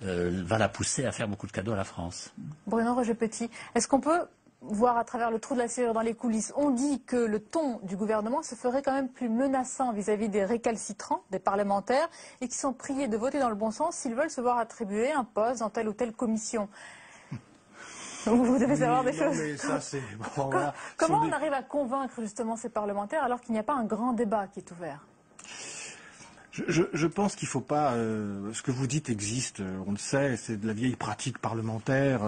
va la pousser à faire beaucoup de cadeaux à la France. Bruno Roger-Petit, est-ce qu'on peut voir à travers le trou de la serrure dans les coulisses? On dit que le ton du gouvernement se ferait quand même plus menaçant vis-à-vis des récalcitrants, des parlementaires, et qui sont priés de voter dans le bon sens s'ils veulent se voir attribuer un poste dans telle ou telle commission. Vous devez savoir des choses. Mais ça, comment on arrive à convaincre justement ces parlementaires alors qu'il n'y a pas un grand débat qui est ouvert? Je pense qu'il ne faut pas... ce que vous dites existe, on le sait, c'est de la vieille pratique parlementaire.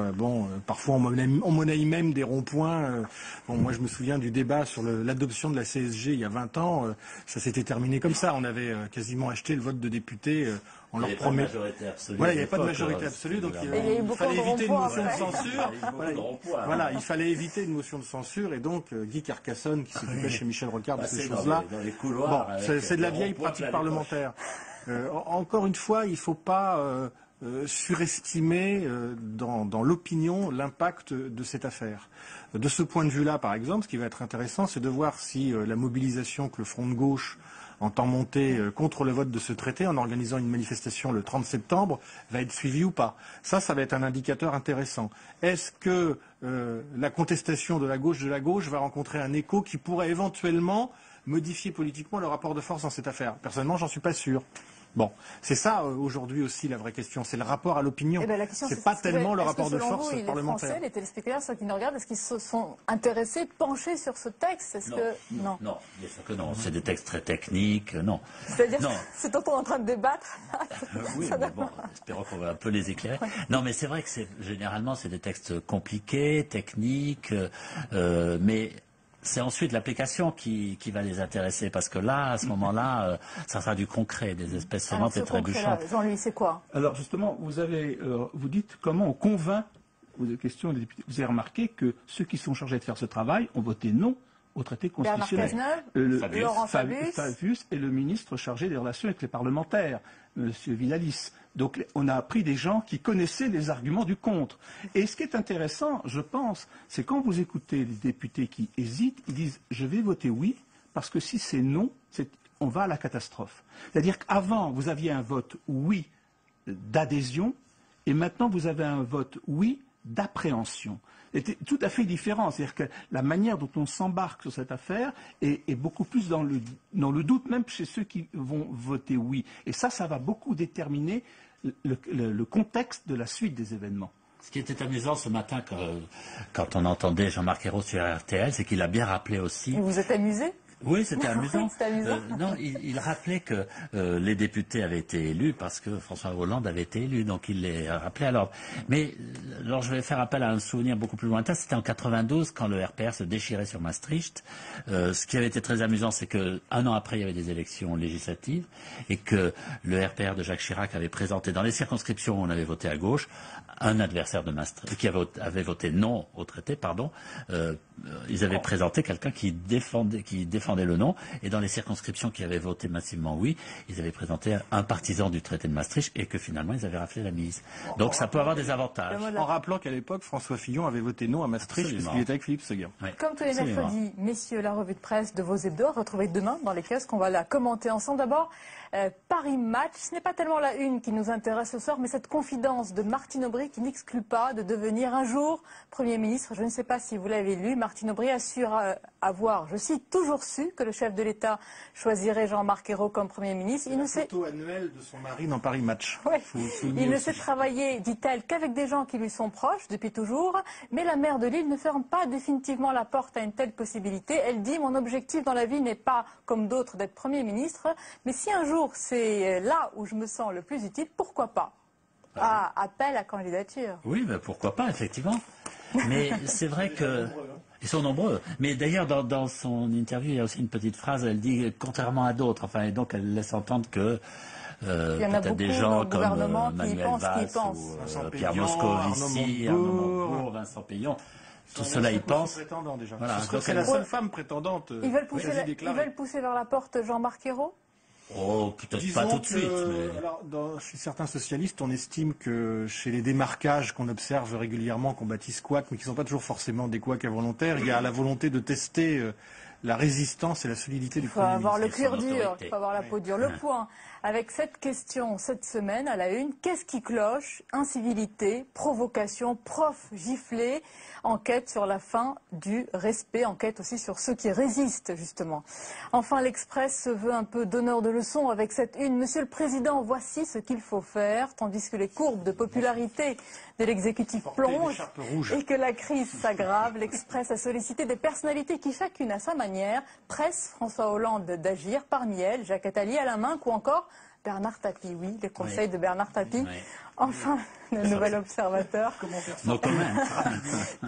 Parfois on monnaie même des ronds-points. Moi je me souviens du débat sur l'adoption de la CSG il y a 20 ans. Ça s'était terminé comme ça. On avait quasiment acheté le vote de députés en leur promettant... Voilà, il n'y avait pas de majorité absolue, donc il fallait éviter une motion de censure. Voilà, il fallait éviter une motion de censure, et donc Guy Carcassonne, qui s'occupait chez Michel Rocard de ces choses-là, c'est de la vieille pratique parlementaire. Encore une fois, il ne faut pas surestimer dans l'opinion l'impact de cette affaire. De ce point de vue-là, par exemple, ce qui va être intéressant, c'est de voir si la mobilisation que le Front de gauche entend monter contre le vote de ce traité en organisant une manifestation le 30 septembre va être suivie ou pas. Ça va être un indicateur intéressant. Est-ce que la contestation de la gauche va rencontrer un écho qui pourrait éventuellement modifier politiquement le rapport de force dans cette affaire? Personnellement, j'en suis pas sûr. Bon, c'est ça aujourd'hui aussi la vraie question, c'est le rapport à l'opinion. C'est pas tellement le rapport de force parlementaire. Les Français, les téléspectateurs, ceux qui nous regardent, est-ce qu'ils se sont intéressés, penchés sur ce texte? Non, bien sûr que non. C'est des textes très techniques, non. C'est-à-dire, c'est dont on est en train de débattre. Oui, mais bon, espérons qu'on va un peu les éclairer. Non, mais c'est vrai que généralement c'est des textes compliqués, techniques, mais c'est ensuite l'application qui va les intéresser, parce que là, à ce moment-là, ça sera du concret, des espèces sonnantes et trébuchantes. Jean-Louis, c'est quoi? Alors justement, vous dites comment on convainc, vous avez question des députés. Vous avez remarqué que ceux qui sont chargés de faire ce travail ont voté non au traité constitutionnel. Laurent Fabius et le ministre chargé des relations avec les parlementaires, M. Villalis. Donc on a pris des gens qui connaissaient les arguments du contre. Et ce qui est intéressant, je pense, c'est quand vous écoutez les députés qui hésitent, ils disent « je vais voter oui » parce que si c'est non, on va à la catastrophe. C'est-à-dire qu'avant, vous aviez un vote oui d'adhésion et maintenant vous avez un vote oui d'appréhension. C'était tout à fait différent. C'est-à-dire que la manière dont on s'embarque sur cette affaire est beaucoup plus dans le doute, même chez ceux qui vont voter oui. Et ça va beaucoup déterminer le contexte de la suite des événements. Ce qui était amusant ce matin quand on entendait Jean-Marc Ayrault sur RTL, c'est qu'il a bien rappelé aussi... Vous vous êtes amusé ? Oui, c'était amusant. C'était amusant. Non, il rappelait que les députés avaient été élus parce que François Hollande avait été élu, donc il les rappelait à l'ordre. Mais alors je vais faire appel à un souvenir beaucoup plus lointain. C'était en 92 quand le RPR se déchirait sur Maastricht. Ce qui avait été très amusant, c'est que un an après il y avait des élections législatives et que le RPR de Jacques Chirac avait présenté dans les circonscriptions où on avait voté à gauche un adversaire de Maastricht qui avait voté non au traité, pardon. Ils avaient présenté quelqu'un qui défendait le non, et dans les circonscriptions qui avaient voté massivement oui, ils avaient présenté un partisan du traité de Maastricht et que finalement ils avaient raflé la mise. Donc ça peut avoir des avantages. En rappelant qu'à l'époque, François Fillon avait voté non à Maastricht parce qu'il était avec Philippe Seguin. Oui. Comme tous les mercredis, messieurs, la revue de presse de vos hebdos à retrouver demain dans les kiosques. On va la commenter ensemble. D'abord, Paris Match. Ce n'est pas tellement la une qui nous intéresse ce soir, mais cette confidence de Martine Aubry qui n'exclut pas de devenir un jour Premier ministre. Je ne sais pas si vous l'avez lu. Martine Aubry assure avoir, je cite, toujours su que le chef de l'État choisirait Jean-Marc Ayrault comme Premier ministre. La photo annuelle de son mari dans Paris Match. Ouais. Il ne sait travailler, dit-elle, qu'avec des gens qui lui sont proches depuis toujours. Mais la maire de Lille ne ferme pas définitivement la porte à une telle possibilité. Elle dit « Mon objectif dans la vie n'est pas, comme d'autres, d'être Premier ministre. Mais si un jour c'est là où je me sens le plus utile, pourquoi pas ?» Appel à candidature. Oui, mais pourquoi pas, effectivement. Mais c'est vrai que... Ils sont nombreux. Mais d'ailleurs, dans son interview, il y a aussi une petite phrase, elle dit « contrairement à d'autres ». Enfin, et donc elle laisse entendre que peut-être des gens comme Manuel Valls ou Pierre Moscovici, Arnaud Montebourg, Vincent Payon, tout cela y pense. Voilà, c'est la seule femme prétendante. Ils veulent pousser vers la porte Jean-Marc Ayrault ? Oh, peut-être pas tout de suite. Mais... Alors, chez certains socialistes, on estime que chez les démarquages qu'on observe régulièrement, qu'on baptise couacs, mais qui ne sont pas toujours forcément des couacs involontaires, il y a la volonté de tester la résistance et la solidité du Premier ministre. Il faut avoir le cuir dur, il faut avoir la peau dure. Le point, avec cette question cette semaine à la une, qu'est-ce qui cloche? Incivilité, provocation, prof giflé, enquête sur la fin du respect, enquête aussi sur ceux qui résistent justement. Enfin, l'Express se veut un peu donneur de leçons avec cette une. Monsieur le Président, voici ce qu'il faut faire, tandis que les courbes de popularité de l'exécutif plongent et que la crise s'aggrave. L'Express a sollicité des personnalités qui, chacune à sa manière, manière presse François Hollande d'agir. Parmi elles, Jacques Attali, Alain Minc ou encore Bernard Tapie. Oui, les conseils de Bernard Tapie. Enfin, le nouvel observateur.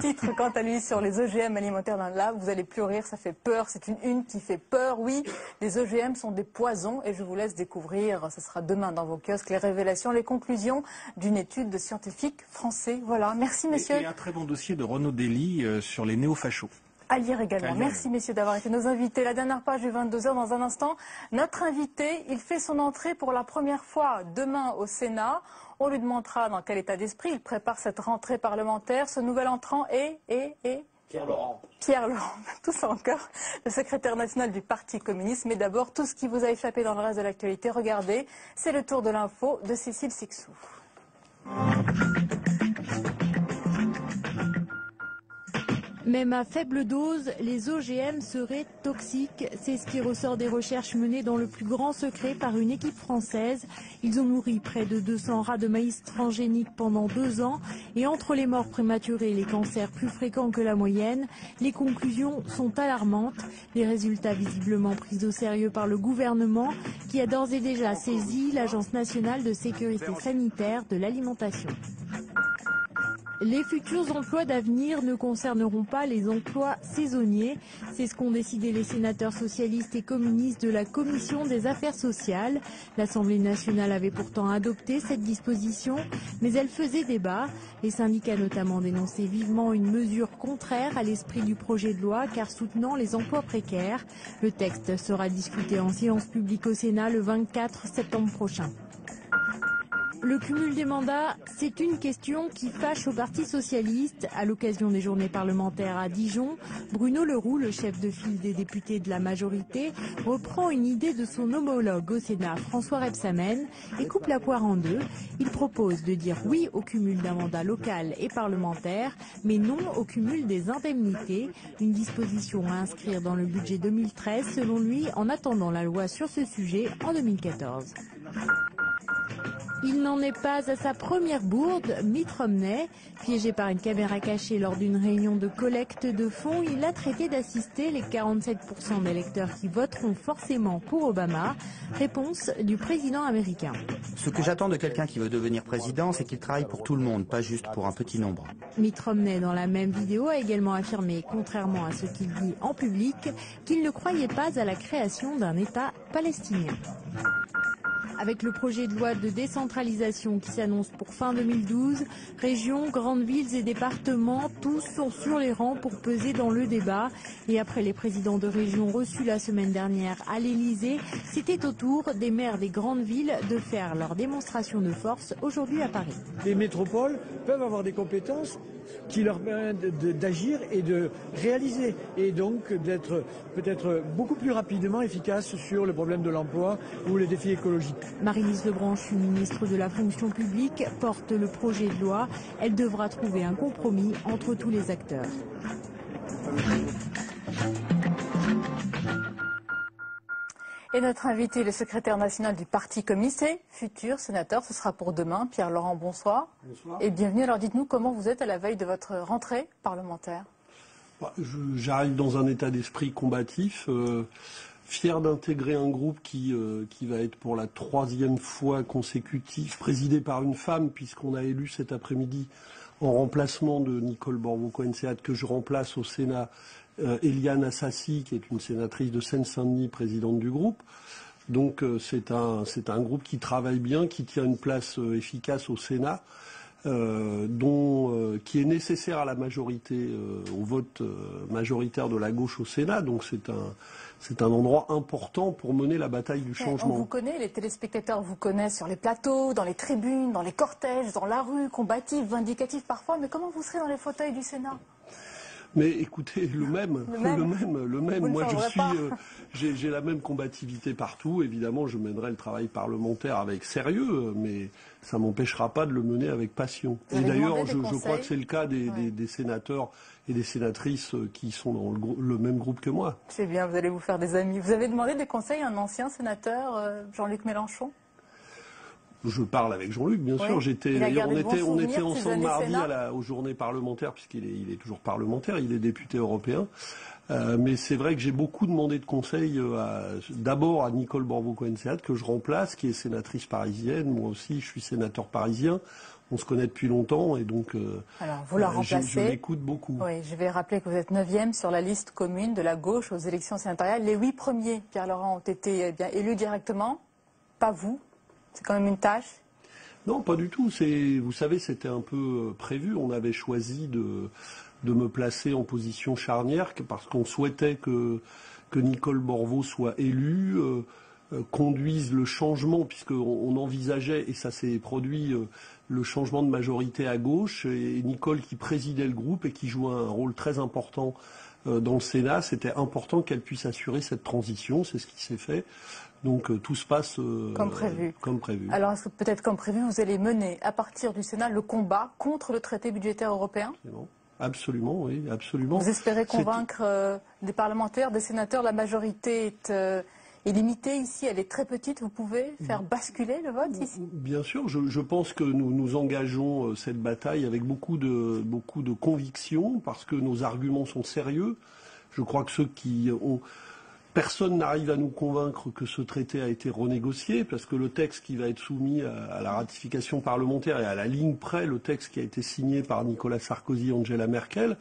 Titre quant à lui sur les OGM alimentaires. Là, vous allez plus rire, ça fait peur. C'est une une qui fait peur. Oui, les OGM sont des poisons et je vous laisse découvrir, ce sera demain dans vos kiosques, les révélations, les conclusions d'une étude de scientifiques français. Voilà, merci messieurs. Et un très bon dossier de Renaud Dely sur les néofachos. À lire également. Merci messieurs d'avoir été nos invités. La dernière page du 22h dans un instant. Notre invité, il fait son entrée pour la première fois demain au Sénat. On lui demandera dans quel état d'esprit il prépare cette rentrée parlementaire. Ce nouvel entrant est Pierre Laurent. Pierre Laurent, tout ça encore, le secrétaire national du Parti communiste. Mais d'abord, tout ce qui vous a échappé dans le reste de l'actualité, regardez, c'est le tour de l'info de Cécile Sixou. Même à faible dose, les OGM seraient toxiques. C'est ce qui ressort des recherches menées dans le plus grand secret par une équipe française. Ils ont nourri près de 200 rats de maïs transgéniques pendant 2 ans. Et entre les morts prématurées et les cancers plus fréquents que la moyenne, les conclusions sont alarmantes. Des résultats visiblement pris au sérieux par le gouvernement, qui a d'ores et déjà saisi l'Agence nationale de sécurité sanitaire de l'alimentation. Les futurs emplois d'avenir ne concerneront pas les emplois saisonniers. C'est ce qu'ont décidé les sénateurs socialistes et communistes de la Commission des affaires sociales. L'Assemblée nationale avait pourtant adopté cette disposition, mais elle faisait débat. Les syndicats notamment dénonçaient vivement une mesure contraire à l'esprit du projet de loi, car soutenant les emplois précaires. Le texte sera discuté en séance publique au Sénat le 24 septembre prochain. Le cumul des mandats, c'est une question qui fâche au Parti socialiste. À l'occasion des journées parlementaires à Dijon, Bruno Leroux, le chef de file des députés de la majorité, reprend une idée de son homologue au Sénat, François Rebsamen, et coupe la poire en deux. Il propose de dire oui au cumul d'un mandat local et parlementaire, mais non au cumul des indemnités, une disposition à inscrire dans le budget 2013, selon lui, en attendant la loi sur ce sujet en 2014. Il n'en est pas à sa première bourde. Mitt Romney, piégé par une caméra cachée lors d'une réunion de collecte de fonds, il a traité d'assister les 47% d'électeurs qui voteront forcément pour Obama. Réponse du président américain. Ce que j'attends de quelqu'un qui veut devenir président, c'est qu'il travaille pour tout le monde, pas juste pour un petit nombre. Mitt Romney, dans la même vidéo, a également affirmé, contrairement à ce qu'il dit en public, qu'il ne croyait pas à la création d'un État palestinien. Avec le projet de loi de décentralisation qui s'annonce pour fin 2012, régions, grandes villes et départements, tous sont sur les rangs pour peser dans le débat. Et après les présidents de région reçus la semaine dernière à l'Elysée, c'était au tour des maires des grandes villes de faire leur démonstration de force aujourd'hui à Paris. Les métropoles peuvent avoir des compétences qui leur permettent d'agir et de réaliser, et donc d'être peut-être beaucoup plus rapidement efficaces sur le problème de l'emploi ou les défis écologiques. Marie-Lise Lebranchu, ministre de la fonction publique, porte le projet de loi. Elle devra trouver un compromis entre tous les acteurs. Et notre invité, le secrétaire national du Parti communiste et futur sénateur, ce sera pour demain. Pierre Laurent, bonsoir. Bonsoir. Et bienvenue. Alors dites-nous comment vous êtes à la veille de votre rentrée parlementaire. J'arrive dans un état d'esprit combatif, fier d'intégrer un groupe qui va être pour la 3e fois consécutive présidé par une femme, puisqu'on a élu cet après-midi en remplacement de Nicole Borvo-Cohen-Seat, que je remplace au Sénat, Eliane Assassi, qui est une sénatrice de Seine-Saint-Denis, présidente du groupe. Donc c'est un groupe qui travaille bien, qui tient une place efficace au Sénat, qui est nécessaire à la majorité, au vote majoritaire de la gauche au Sénat. Donc c'est un endroit important pour mener la bataille du changement. On vous connaît, les téléspectateurs vous connaissent sur les plateaux, dans les tribunes, dans les cortèges, dans la rue, combatifs, vindicatifs parfois. Mais comment vous serez dans les fauteuils du Sénat ? Mais écoutez, le même. Moi, j'ai la même combativité partout. Évidemment, je mènerai le travail parlementaire avec sérieux, mais ça m'empêchera pas de le mener avec passion. Et d'ailleurs, je crois que c'est le cas des sénateurs et des sénatrices qui sont dans le même groupe que moi. C'est bien, vous allez vous faire des amis. Vous avez demandé des conseils à un ancien sénateur, Jean-Luc Mélenchon ? Je parle avec Jean-Luc, bien sûr. On était ensemble mardi aux journées parlementaires, puisqu'il est toujours parlementaire, il est député européen. Mais c'est vrai que j'ai beaucoup demandé de conseils d'abord à Nicole Borvo-Cohen-Seat, que je remplace, qui est sénatrice parisienne. Moi aussi, je suis sénateur parisien. On se connaît depuis longtemps et donc alors, vous la remplacez. Je l'écoute beaucoup. Oui, je vais rappeler que vous êtes 9e sur la liste commune de la gauche aux élections sénatoriales. Les 8 premiers, Pierre Laurent, ont été élus directement. Pas vous. C'est quand même une tâche? Non, pas du tout. Vous savez, c'était un peu prévu. On avait choisi de me placer en position charnière parce qu'on souhaitait que Nicole Borvo soit élue, conduise le changement, puisqu'on envisageait, et ça s'est produit, le changement de majorité à gauche, et Nicole qui présidait le groupe et qui jouait un rôle très important dans le Sénat, c'était important qu'elle puisse assurer cette transition, c'est ce qui s'est fait. Donc tout se passe comme prévu. Alors est-ce que peut-être comme prévu, vous allez mener à partir du Sénat le combat contre le traité budgétaire européen? Absolument, oui, absolument. Vous espérez convaincre des parlementaires, des sénateurs? La majorité est limitée ici, elle est très petite. Vous pouvez faire basculer le vote ici? Bien sûr, je pense que nous engageons cette bataille avec beaucoup de conviction parce que nos arguments sont sérieux. Je crois que personne n'arrive à nous convaincre que ce traité a été renégocié, parce que le texte qui va être soumis à la ratification parlementaire est à la ligne près le texte qui a été signé par Nicolas Sarkozy et Angela Merkel.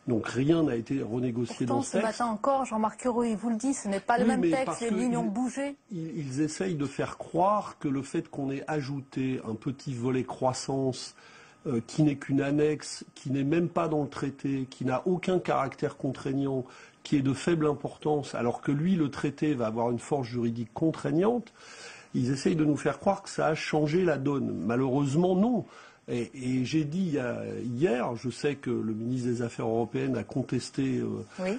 Donc rien n'a été renégocié dans ce texte. Ce matin encore, Jean-Marc Ayrault, il vous le dit, ce n'est pas le même texte, les lignes ont bougé. Ils essayent de faire croire que le fait qu'on ait ajouté un petit volet croissance qui n'est qu'une annexe, qui n'est même pas dans le traité, qui n'a aucun caractère contraignant, qui est de faible importance, alors que lui, le traité va avoir une force juridique contraignante, ils essayent de nous faire croire que ça a changé la donne. Malheureusement, non. Et j'ai dit hier, je sais que le ministre des Affaires européennes a contesté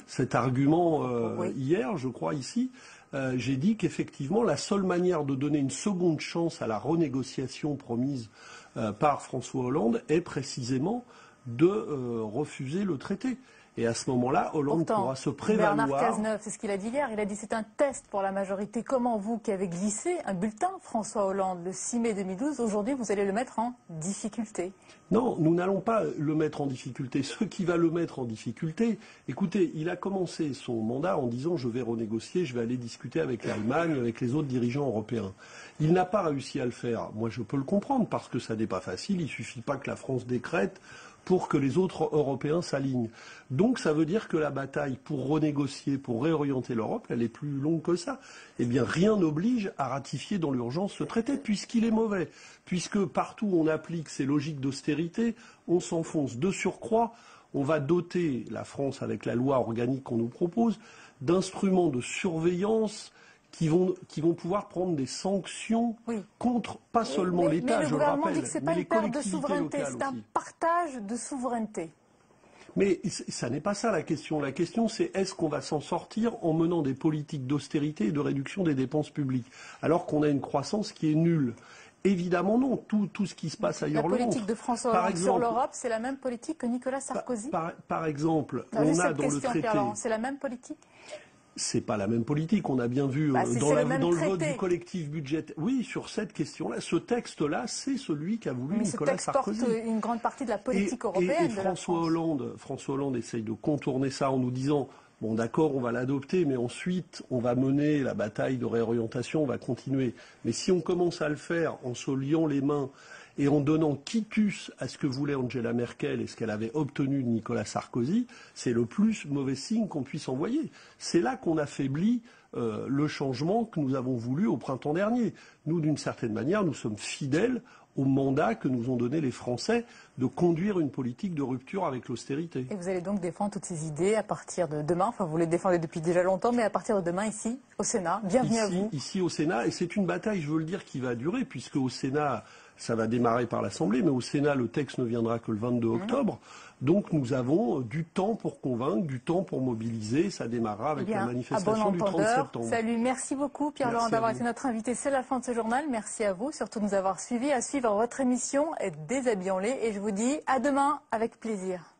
cet argument hier, je crois, ici. J'ai dit qu'effectivement, la seule manière de donner une seconde chance à la renégociation promise par François Hollande est précisément de refuser le traité. Et à ce moment-là, Hollande pourra se prévaloir. Bernard Cazeneuve, c'est ce qu'il a dit hier. Il a dit c'est un test pour la majorité. Comment vous, qui avez glissé un bulletin François Hollande le 6 mai 2012, aujourd'hui vous allez le mettre en difficulté? Non, nous n'allons pas le mettre en difficulté. Ce qui va le mettre en difficulté, écoutez, il a commencé son mandat en disant je vais renégocier, je vais aller discuter avec l'Allemagne, avec les autres dirigeants européens. Il n'a pas réussi à le faire. Moi, je peux le comprendre parce que ça n'est pas facile. Il ne suffit pas que la France décrète pour que les autres Européens s'alignent. Donc ça veut dire que la bataille pour renégocier, pour réorienter l'Europe, elle est plus longue que ça. Eh bien, rien n'oblige à ratifier dans l'urgence ce traité, puisqu'il est mauvais. Puisque partout où on applique ces logiques d'austérité, on s'enfonce. De surcroît, on va doter la France, avec la loi organique qu'on nous propose, d'instruments de surveillance qui vont pouvoir prendre des sanctions contre pas seulement l'État, je le rappelle, mais le gouvernement dit que c'est pas une perte de souveraineté, c'est un partage de souveraineté. Mais ça n'est pas ça la question. La question, c'est est-ce qu'on va s'en sortir en menant des politiques d'austérité et de réduction des dépenses publiques, alors qu'on a une croissance qui est nulle? Évidemment non. Tout ce qui se passe ailleurs. La politique de François Hollande sur l'Europe, c'est la même politique que Nicolas Sarkozy. Par exemple, on a dans le traité. C'est la même politique. C'est pas la même politique. On a bien vu dans le vote du collectif budgétaire. Oui, sur cette question-là, ce texte-là, c'est celui qu'a voulu Nicolas Sarkozy. Mais ce texte porte une grande partie de la politique européenne. Et François Hollande essaye de contourner ça en nous disant bon, d'accord, on va l'adopter, mais ensuite, on va mener la bataille de réorientation, on va continuer. Mais si on commence à le faire en se liant les mains et en donnant quitus à ce que voulait Angela Merkel et ce qu'elle avait obtenu de Nicolas Sarkozy, c'est le plus mauvais signe qu'on puisse envoyer. C'est là qu'on affaiblit le changement que nous avons voulu au printemps dernier. Nous, d'une certaine manière, nous sommes fidèles au mandat que nous ont donné les Français de conduire une politique de rupture avec l'austérité. Et vous allez donc défendre toutes ces idées à partir de demain, enfin vous les défendez depuis déjà longtemps, mais à partir de demain ici, au Sénat. Bienvenue à vous. Ici au Sénat, et c'est une bataille, je veux le dire, qui va durer, puisque au Sénat, ça va démarrer par l'Assemblée, mais au Sénat, le texte ne viendra que le 22 octobre. Donc nous avons du temps pour convaincre, du temps pour mobiliser. Ça démarrera avec la manifestation du 30 septembre. Salut, merci beaucoup Pierre Laurent d'avoir été notre invité. C'est la fin de ce journal. Merci à vous, surtout de nous avoir suivis. À suivre votre émission, Déshabillons-les. Et je vous dis à demain avec plaisir.